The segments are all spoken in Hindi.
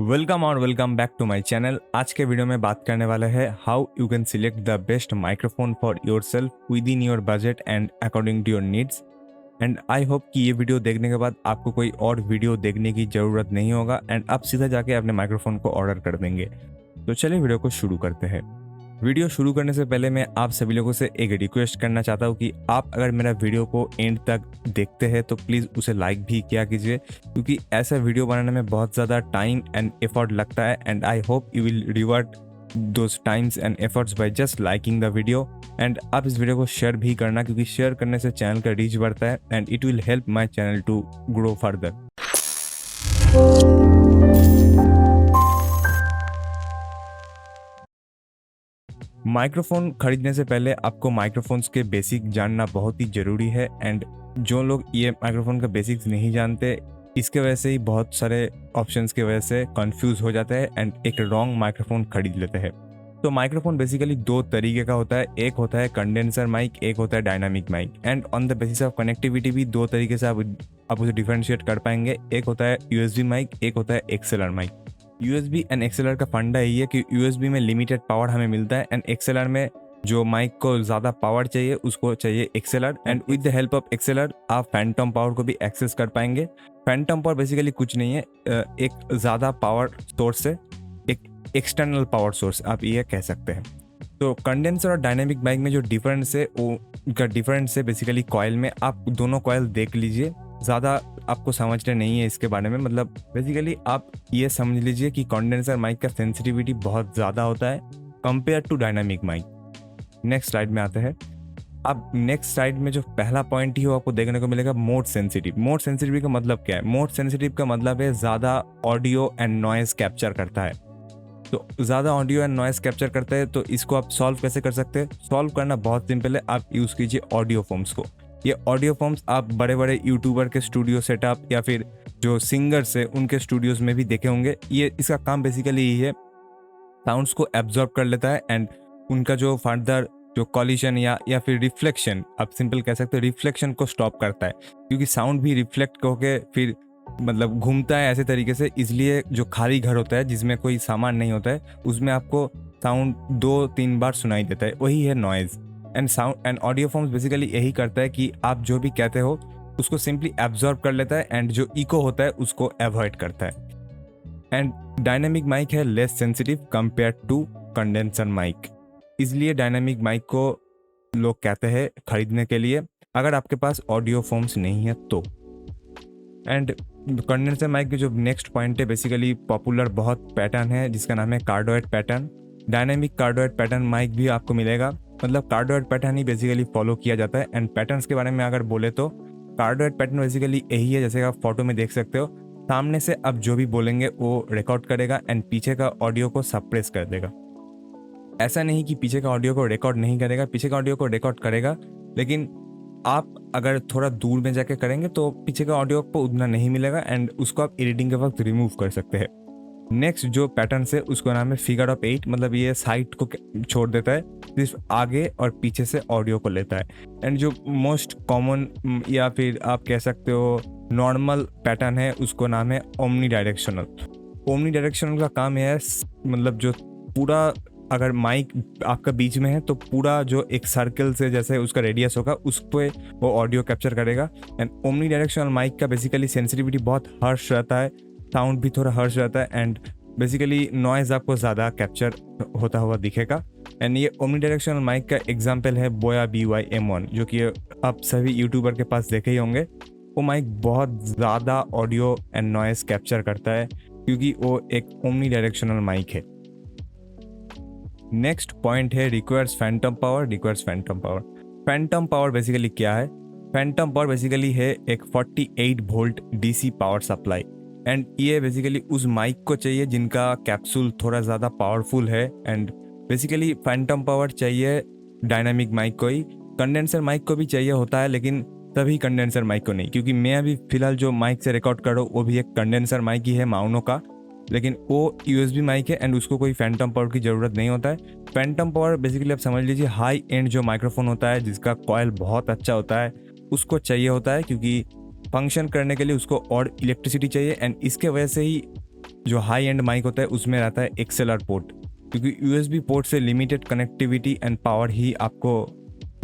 वेलकम और welcome back to my channel. आज के वीडियो में बात करने वाले हैं how you can select the best microphone for yourself within your budget and according to your needs. And I hope कि ये वीडियो देखने के बाद आपको कोई और वीडियो देखने की ज़रूरत नहीं होगा एंड आप सीधा जाके अपने माइक्रोफोन को ऑर्डर कर देंगे। तो चलिए वीडियो को शुरू करते हैं। वीडियो शुरू करने से पहले मैं आप सभी लोगों से एक रिक्वेस्ट करना चाहता हूँ कि आप अगर मेरा वीडियो को एंड तक देखते हैं तो प्लीज़ उसे लाइक भी किया कीजिए, क्योंकि ऐसा वीडियो बनाने में बहुत ज़्यादा टाइम एंड एफर्ट लगता है and I hope you will reward those times and efforts by just liking the video. And आप इस वीडियो को शेयर भी करना, क्योंकि शेयर करने से चैनल का रीच बढ़ता है and it will help my channel to grow further. Microphone खरीदने से पहले आपको माइक्रोफोन्स के बेसिक जानना बहुत ही ज़रूरी है। एंड जो लोग ये माइक्रोफोन का बेसिक्स नहीं जानते, इसके वजह से ही बहुत सारे ऑप्शंस की वजह से कंफ्यूज हो जाते हैं एंड एक रॉन्ग माइक्रोफोन खरीद लेते हैं। तो माइक्रोफोन बेसिकली दो तरीके का होता है, एक होता है कंडेंसर माइक, एक होता है dynamic mic. And on the basis of connectivity भी दो तरीके से आप उसे डिफरेंशिएट कर पाएंगे। एक होता है यूएसबी माइक, एक होता है XLR mic. USB and XLR का फंडा यही है कि यूएसबी में लिमिटेड पावर हमें मिलता है एंड एक्सएलआर में जो माइक को ज़्यादा पावर चाहिए उसको चाहिए XLR. And with the help of XLR आप फैंटम पावर को भी एक्सेस कर पाएंगे। फैंटम पावर बेसिकली कुछ नहीं है, एक ज़्यादा पावर सोर्स है, एक एक्सटर्नल पावर सोर्स आप ये कह सकते हैं। तो कंडेंसर और डायनेमिक माइक में जो डिफरेंस है वो का डिफरेंस है बेसिकली कॉइल में। आप दोनों कॉइल देख लीजिए, ज़्यादा आपको समझना नहीं है इसके बारे में। मतलब बेसिकली आप ये समझ लीजिए कि कंडेंसर माइक का सेंसिटिविटी बहुत ज़्यादा होता है compare to dynamic mic. Next slide में आते हैं। अब नेक्स्ट स्लाइड में जो पहला पॉइंट ही हो आपको देखने को मिलेगा मोड सेंसिटिव। मोड सेंसिटिव का मतलब क्या है? मोड सेंसिटिव का मतलब है ज़्यादा ऑडियो एंड नॉइज़ कैप्चर करता है। तो ज़्यादा ऑडियो एंड नॉइज़ कैप्चर करता है, तो इसको आप सॉल्व कैसे कर सकते हैं? सॉल्व करना बहुत सिंपल है, आप यूज़ कीजिए ऑडियो फॉर्म्स को। ये ऑडियो फॉर्म्स आप बड़े बड़े यूट्यूबर के स्टूडियो सेटअप या फिर जो सिंगर्स है उनके स्टूडियोज़ में भी देखे होंगे। ये इसका काम बेसिकली यही है, साउंड्स को एब्जॉर्ब कर लेता है एंड उनका जो फर्दर जो कॉलिशन या फिर रिफ्लेक्शन, आप सिंपल कह सकते हो, रिफ्लेक्शन को स्टॉप करता है। क्योंकि साउंड भी रिफ्लेक्ट होके फिर मतलब घूमता है ऐसे तरीके से, इसलिए जो खाली घर होता है जिसमें कोई सामान नहीं होता है उसमें आपको साउंड 2-3 बार सुनाई देता है, वही है noise. And sound and audio forms basically यही करता है कि आप जो भी कहते हो उसको सिंपली एब्जॉर्ब कर लेता है एंड जो इको होता है उसको अवॉइड करता है। एंड डायनामिक माइक है less sensitive compare to condenser mic, इसलिए डायनामिक माइक को लोग कहते हैं खरीदने के लिए अगर आपके पास ऑडियो फॉर्म्स नहीं है तो। एंड कंडेंसर माइक के जो नेक्स्ट पॉइंट है, बेसिकली पॉपुलर बहुत पैटर्न है जिसका नाम है cardioid pattern. Dynamic cardioid pattern mic भी आपको मिलेगा, मतलब कार्डोइड पैटर्न ही बेसिकली फॉलो किया जाता है। एंड पैटर्न्स के बारे में अगर बोले तो कार्डोइड पैटर्न बेसिकली यही है, जैसे आप फोटो में देख सकते हो, सामने से आप जो भी बोलेंगे वो रिकॉर्ड करेगा एंड पीछे का ऑडियो को सप्रेस कर देगा। ऐसा नहीं कि पीछे का ऑडियो को रिकॉर्ड नहीं करेगा, पीछे का ऑडियो को रिकॉर्ड करेगा, लेकिन आप अगर थोड़ा दूर में जाके करेंगे तो पीछे का ऑडियो को उतना नहीं मिलेगा एंड उसको आप एडिटिंग के वक्त रिमूव कर सकते हैं। नेक्स्ट जो पैटर्न है उसका नाम है फिगर ऑफ 8, मतलब ये साइड को छोड़ देता है, सिर्फ आगे और पीछे से ऑडियो को लेता है। एंड जो मोस्ट कॉमन या फिर आप कह सकते हो नॉर्मल पैटर्न है उसको नाम है ओमनी डायरेक्शनल। ओमनी डायरेक्शनल का काम है मतलब जो पूरा अगर माइक आपका बीच में है तो पूरा जो एक सर्कल से जैसे उसका रेडियस होगा उस पर वो ऑडियो कैप्चर करेगा। एंड ओमनी डायरेक्शनल माइक का बेसिकली सेंसिटिविटी बहुत हर्श रहता है, साउंड भी थोड़ा हर्श रहता है एंड बेसिकली नॉइज़ आपको ज़्यादा कैप्चर होता हुआ दिखेगा। एंड ये ओमनी डायरेक्शनल माइक का एग्जांपल है बोया BY-M1, जो कि आप सभी यूट्यूबर के पास देखे ही होंगे। वो माइक बहुत ज़्यादा ऑडियो एंड नॉइज़ कैप्चर करता है क्योंकि वो एक ओमनी डायरेक्शनल माइक है। नेक्स्ट पॉइंट है requires Phantom power. Phantom power basically क्या है? फैंटम पावर बेसिकली है एक 48 volt DC power supply. And ये बेसिकली उस माइक को चाहिए जिनका कैप्सूल थोड़ा ज़्यादा पावरफुल है। एंड बेसिकली फैंटम पावर चाहिए डायनामिक माइक को ही, कंडेंसर माइक को भी चाहिए होता है लेकिन तभी कंडेंसर माइक को नहीं, क्योंकि मैं अभी फिलहाल जो माइक से रिकॉर्ड कर रहा हूँ वो भी एक कंडेंसर माइक ही है माउनो का, लेकिन वो USB माइक है एंड उसको कोई फैंटम पावर की ज़रूरत नहीं होता है। फैंटम पावर बेसिकली आप समझ लीजिए हाई एंड जो माइक्रोफोन होता है जिसका कॉइल बहुत अच्छा होता है उसको चाहिए होता है, क्योंकि फंक्शन करने के लिए उसको और इलेक्ट्रिसिटी चाहिए एंड इसके वजह से ही जो हाई एंड माइक होता है उसमें रहता है एक्सएलआर पोर्ट, क्योंकि यूएसबी पोर्ट से लिमिटेड कनेक्टिविटी एंड पावर ही आपको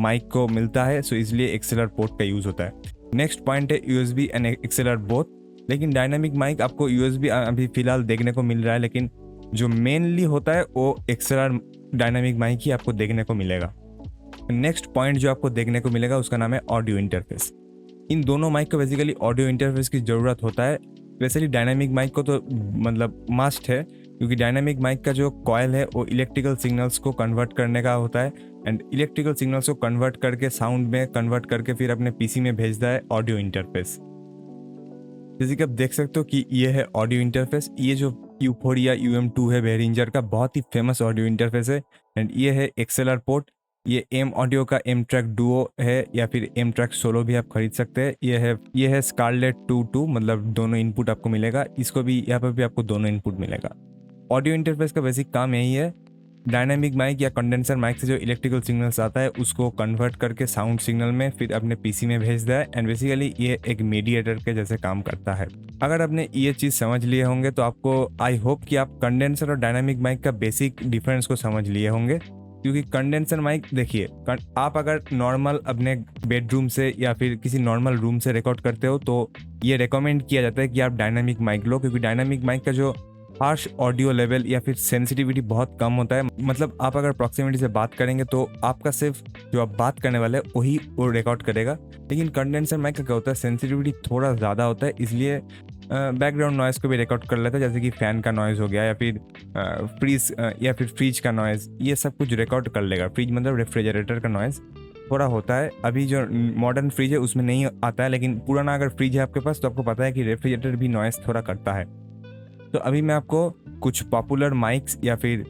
माइक को मिलता है, सो इसलिए एक्सएलआर पोर्ट का यूज़ होता है। नेक्स्ट पॉइंट है यूएसबी एंड एक्सएलआर बोथ, लेकिन डायनामिक माइक आपको यूएसबी अभी फिलहाल देखने को मिल रहा है, लेकिन जो मेनली होता है वो एक्सएलआर डायनामिक माइक ही आपको देखने को मिलेगा। नेक्स्ट पॉइंट जो आपको देखने को मिलेगा उसका नाम है ऑडियो इंटरफेस। इन दोनों माइक को बेसिकली ऑडियो इंटरफेस की ज़रूरत होता है। स्पेशली डायनामिक माइक को तो मतलब मस्ट है, क्योंकि डायनामिक माइक का जो कॉयल है वो इलेक्ट्रिकल सिग्नल्स को कन्वर्ट करने का होता है, एंड इलेक्ट्रिकल सिग्नल्स को कन्वर्ट करके साउंड में कन्वर्ट करके फिर अपने पीसी में भेजता है ऑडियो इंटरफेस। जैसे कि आप देख सकते हो कि ये है ऑडियो इंटरफेस। ये जो U4 या UM2 है Behringer का, बहुत ही फेमस ऑडियो इंटरफेस है। एंड ये है एक्सएलआर पोर्ट। ये एम ऑडियो का एम ट्रैक डुओ है या फिर एम ट्रैक सोलो भी आप खरीद सकते हैं। ये है स्कारलेट 2.2, मतलब दोनों इनपुट आपको मिलेगा। इसको भी यहाँ पर भी आपको दोनों इनपुट मिलेगा। ऑडियो इंटरफेस का बेसिक काम यही है, डायनामिक माइक या कंडेंसर माइक से जो इलेक्ट्रिकल सिग्नल्स आता है उसको कन्वर्ट करके साउंड सिग्नल में फिर अपने पीसी में भेजता है, एंड बेसिकली ये एक मीडिएटर के जैसे काम करता है। अगर आपने ये चीज़ समझ लिए होंगे तो आपको आई होप कि आप कंडेंसर और डायनामिक माइक का बेसिक डिफरेंस को समझ लिए होंगे। क्योंकि कंडेंसर माइक देखिए, आप अगर नॉर्मल अपने बेडरूम से या फिर किसी नॉर्मल रूम से रिकॉर्ड करते हो तो ये रिकमेंड किया जाता है कि आप डायनामिक माइक लो, क्योंकि डायनामिक माइक का जो हार्श ऑडियो लेवल या फिर सेंसिटिविटी बहुत कम होता है। मतलब आप अगर प्रॉक्सिमिटी से बात करेंगे तो आपका सिर्फ जो आप बात करने वाले हैं वही वो रिकॉर्ड करेगा। लेकिन कंडेंसर माइक का क्या होता है, सेंसिटिविटी थोड़ा ज़्यादा होता है, इसलिए बैकग्राउंड नॉइज़ को भी रिकॉर्ड कर लेता है, जैसे कि फ़ैन का नॉइज़ हो गया या फिर फ्रिज का नॉइज़, ये सब कुछ रिकॉर्ड कर लेगा। फ्रिज मतलब रेफ्रिजरेटर का नॉइज़ थोड़ा होता है। अभी जो मॉडर्न फ्रिज है उसमें नहीं आता है, लेकिन पुराना अगर फ्रिज है आपके पास तो आपको पता है कि रेफ्रिजरेटर भी नॉइज़ थोड़ा करता है। तो अभी मैं आपको कुछ पॉपुलर माइक्स या फिर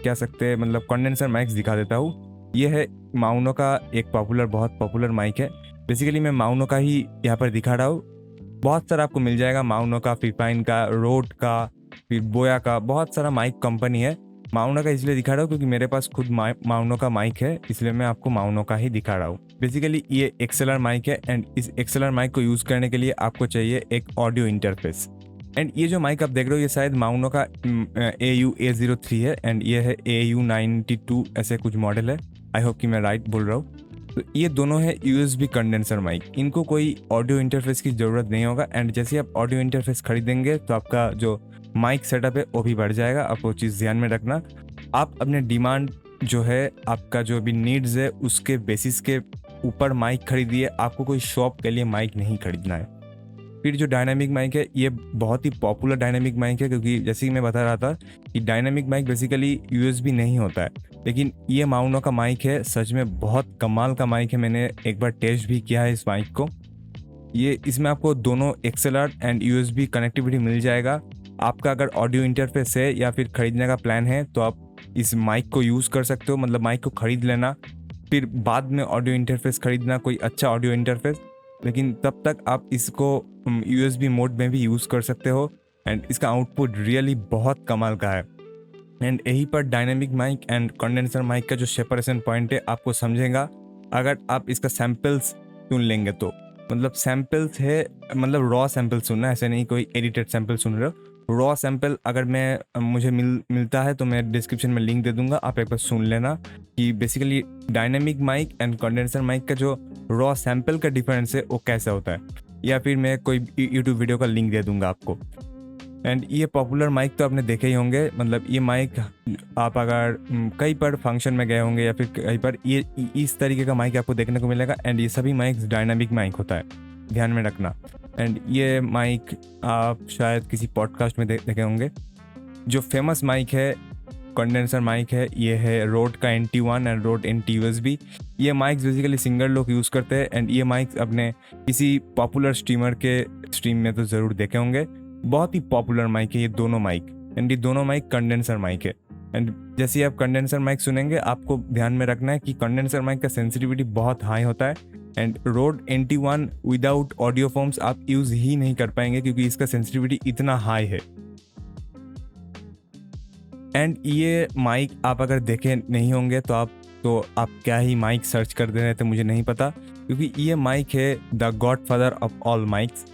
कह सकते हैं मतलब कंडेंसर माइक्स दिखा देता हूँ। ये है माउनो का एक बहुत पॉपुलर माइक है। बेसिकली मैं माउनो का ही यहाँ पर दिखा रहा हूँ। बहुत सारा आपको मिल जाएगा, माउनो का, फिफाइन का, रोड का, फिर बोया का, बहुत सारा माइक कंपनी है। माउनो का इसलिए दिखा रहा हूँ क्योंकि मेरे पास खुद माउनो का माइक है, इसलिए मैं आपको माउनो का ही दिखा रहा हूँ। बेसिकली ये एक्सएलआर माइक है, एंड इस एक्सएलआर माइक को यूज़ करने के लिए आपको चाहिए एक ऑडियो इंटरफेस। एंड ये जो माइक आप देख रहे हो ये शायद माउनो का AU-A03 है, एंड ये है AU-92 ऐसे कुछ मॉडल है। आई होप कि मैं राइट बोल रहा हूँ। तो ये दोनों है USB कंडेंसर माइक। इनको कोई ऑडियो इंटरफेस की ज़रूरत नहीं होगा, एंड जैसे आप ऑडियो इंटरफेस खरीदेंगे तो आपका जो माइक सेटअप है वो भी बढ़ जाएगा। आप वो चीज़ ध्यान में रखना। आप अपने डिमांड जो है, आपका जो भी नीड्स है उसके बेसिस के ऊपर माइक खरीदिए। आपको कोई शॉप के लिए माइक नहीं खरीदना है। फिर जो डायनामिक माइक है ये बहुत ही पॉपुलर डायनामिक माइक है, क्योंकि जैसे कि मैं बता रहा था कि डायनामिक माइक बेसिकली USB नहीं होता है, लेकिन ये माउनो का माइक है। सच में बहुत कमाल का माइक है। मैंने एक बार टेस्ट भी किया है इस माइक को। इसमें आपको दोनों XLR एंड USB कनेक्टिविटी मिल जाएगा। आपका अगर ऑडियो इंटरफेस है या फिर ख़रीदने का प्लान है तो आप इस माइक को यूज़ कर सकते हो। मतलब माइक को ख़रीद लेना, फिर बाद में ऑडियो इंटरफेस ख़रीदना, कोई अच्छा ऑडियो इंटरफेस। लेकिन तब तक आप इसको USB मोड में भी यूज़ कर सकते हो, एंड इसका आउटपुट रियली बहुत कमाल का है। एंड यहीं पर dynamic mic and condenser mic का जो सेपरेशन पॉइंट है आपको समझेगा अगर आप इसका सैम्पल्स सुन लेंगे तो। मतलब सैम्पल्स है, मतलब रॉ सैम्पल सुनना, ऐसे नहीं कोई एडिटेड सैम्पल सुन रहे हो। रॉ सैम्पल अगर मुझे मिलता है तो मैं डिस्क्रिप्शन में लिंक दे दूंगा, आप एक बार सुन लेना कि basically dynamic mic and condenser mic का जो रॉ सैम्पल का डिफरेंस है वो कैसा होता है, या फिर मैं कोई यूट्यूब वीडियो का लिंक दे दूंगा आपको। एंड ये पॉपुलर माइक तो आपने देखे ही होंगे। मतलब ये माइक आप अगर कहीं पर फंक्शन में गए होंगे या फिर कहीं पर ये इस तरीके का माइक आपको देखने को मिलेगा, एंड ये सभी माइक डायनामिक माइक होता है, ध्यान में रखना। एंड ये माइक आप शायद किसी पॉडकास्ट में देखे होंगे। जो फेमस माइक है कंडेंसर माइक है, ये है रोड का NT1 एंड रोड NT-USB। ये माइक्स बेसिकली सिंगर लोग यूज़ करते हैं, एंड ये माइक्स अपने किसी पॉपुलर स्ट्रीमर के स्ट्रीम में तो ज़रूर देखे होंगे। बहुत ही पॉपुलर माइक है ये दोनों माइक, एंड ये दोनों माइक कंडेंसर माइक है। एंड जैसे आप कंडेंसर माइक सुनेंगे आपको ध्यान में रखना है कि कंडेंसर माइक का सेंसिटिविटी बहुत हाई होता है, and road NT1 without audio forms आप यूज़ ही नहीं कर पाएंगे क्योंकि इसका सेंसिटिविटी इतना हाई है। एंड ये माइक आप अगर देखे नहीं होंगे तो आप क्या ही माइक सर्च कर दे रहे थे मुझे नहीं पता, क्योंकि ये माइक है the godfather of all mics.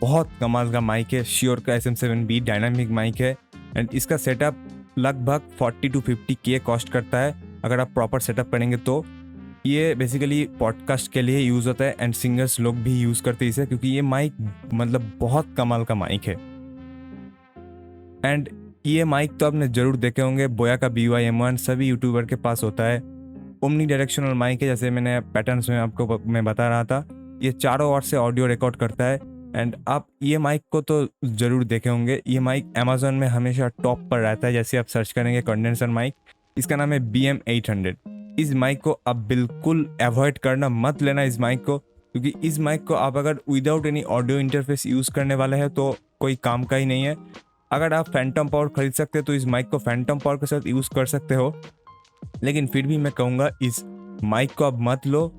बहुत कमाल का माइक है। श्योर का SM7B डायनामिक माइक है एंड इसका सेटअप लगभग 40 to 50K कॉस्ट करता है अगर आप प्रॉपर सेटअप करेंगे तो। ये बेसिकली पॉडकास्ट के लिए यूज़ होता है एंड सिंगर्स लोग भी यूज़ करते हैं इसे, क्योंकि ये माइक मतलब बहुत कमाल का माइक है। एंड ये माइक तो आपने ज़रूर देखे होंगे, बोया का BY-M1 सभी यूट्यूबर के पास होता है। ओमनी डायरेक्शनल माइक है, जैसे मैंने पैटर्न्स में आपको मैं बता रहा था। ये चारों ओर से ऑडियो रिकॉर्ड करता है एंड आप ये माइक को तो ज़रूर देखे होंगे। ये माइक अमेजोन में हमेशा टॉप पर रहता है। जैसे आप सर्च करेंगे कंडेंसर माइक, इसका नाम है BM800। इस माइक को आप बिल्कुल अवॉइड करना, मत लेना इस माइक को, क्योंकि इस माइक को आप अगर without any audio interface use करने वाले हैं तो कोई काम का ही नहीं है। अगर आप फैंटम पावर खरीद सकते हो तो इस माइक को फैंटम पावर के साथ यूज़ कर सकते हो, लेकिन फिर भी मैं कहूँगा इस माइक को आप मत लो।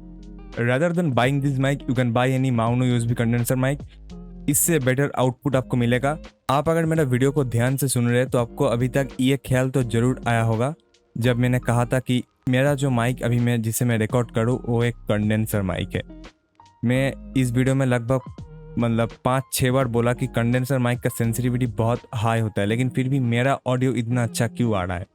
Rather than buying this mic you can buy any Maono USB condenser mic. इससे बेटर आउटपुट आपको मिलेगा। आप अगर मेरा वीडियो को ध्यान से सुन रहे हैं तो आपको अभी तक ये ख्याल तो ज़रूर आया होगा जब मैंने कहा था कि मेरा जो माइक अभी मैं जिसे मैं रिकॉर्ड करूँ वो एक कंडेंसर माइक है। मैं इस वीडियो में लगभग मतलब 5-6 बार बोला कि कंडेंसर माइक का सेंसिटिविटी बहुत हाई होता है, लेकिन फिर भी मेरा ऑडियो इतना अच्छा क्यों आ रहा है?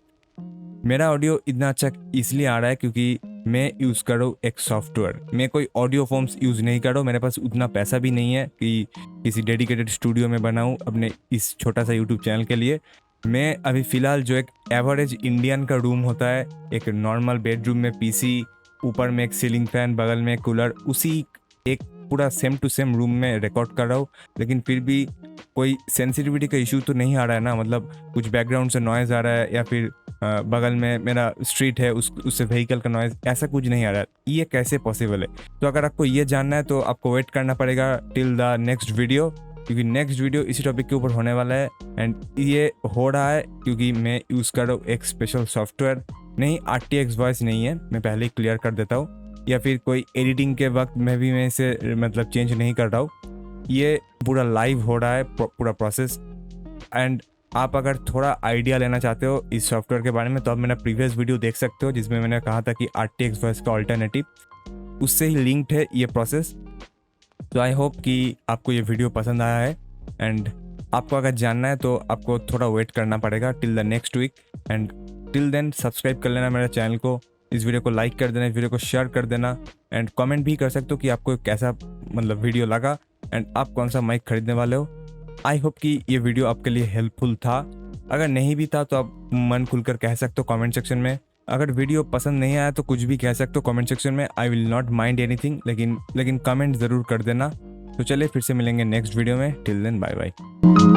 मेरा ऑडियो इतना अच्छा इसलिए आ रहा है क्योंकि मैं यूज़ कर रहा हूँ एक सॉफ्टवेयर। मैं कोई ऑडियो फॉर्म्स यूज़ नहीं कर रहा हूँ, मेरे पास उतना पैसा भी नहीं है कि किसी डेडिकेटेड स्टूडियो में बनाऊँ अपने इस छोटा सा यूट्यूब चैनल के लिए। मैं अभी फ़िलहाल जो एक एवरेज इंडियन का रूम होता है, एक नॉर्मल बेडरूम में PC, ऊपर में एक सीलिंग फैन, बगल में कूलर, उसी एक पूरा सेम टू सेम रूम में रिकॉर्ड कर रहा हूँ, लेकिन फिर भी कोई सेंसिटिविटी का इशू तो नहीं आ रहा है ना। मतलब कुछ बैकग्राउंड से नॉइज़ आ रहा है या फिर बगल में मेरा स्ट्रीट है उससे व्हीकल का नॉइज़, ऐसा कुछ नहीं आ रहा है। ये कैसे पॉसिबल है? तो अगर आपको ये जानना है तो आपको वेट करना पड़ेगा टिल द नेक्स्ट वीडियो, क्योंकि नेक्स्ट वीडियो इसी टॉपिक के ऊपर होने वाला है। एंड ये हो रहा है क्योंकि मैं यूज़ कर रहा हूँ एक स्पेशल सॉफ्टवेयर। नहीं, RTX वॉइस नहीं है, मैं पहले ही क्लियर कर देता हूँ, या फिर कोई एडिटिंग के वक्त में भी मैं इसे मतलब चेंज नहीं कर रहा हूँ। ये पूरा लाइव हो रहा है पूरा प्रोसेस। एंड आप अगर थोड़ा आइडिया लेना चाहते हो इस सॉफ्टवेयर के बारे में तो आप मेरा प्रीवियस वीडियो देख सकते हो, जिसमें मैंने कहा था कि RTX वॉइस का ऑल्टरनेटिव, उससे ही लिंक्ड है ये प्रोसेस। तो आई होप कि आपको ये वीडियो पसंद आया है। एंड आपको अगर जानना है तो आपको थोड़ा वेट करना पड़ेगा till the next week. And till then subscribe कर लेना मेरे चैनल को, इस वीडियो को लाइक कर देना, इस वीडियो को शेयर कर देना, एंड कमेंट भी कर सकते हो कि आपको कैसा मतलब वीडियो लगा एंड आप कौन सा माइक खरीदने वाले हो। आई होप कि ये वीडियो आपके लिए हेल्पफुल था। अगर नहीं भी था तो आप मन खुलकर कह सकते हो कमेंट सेक्शन में। अगर वीडियो पसंद नहीं आया तो कुछ भी कह सकते हो कमेंट सेक्शन में, I will not mind anything, लेकिन कमेंट ज़रूर कर देना। तो चलिए फिर से मिलेंगे नेक्स्ट वीडियो में। Till then bye bye.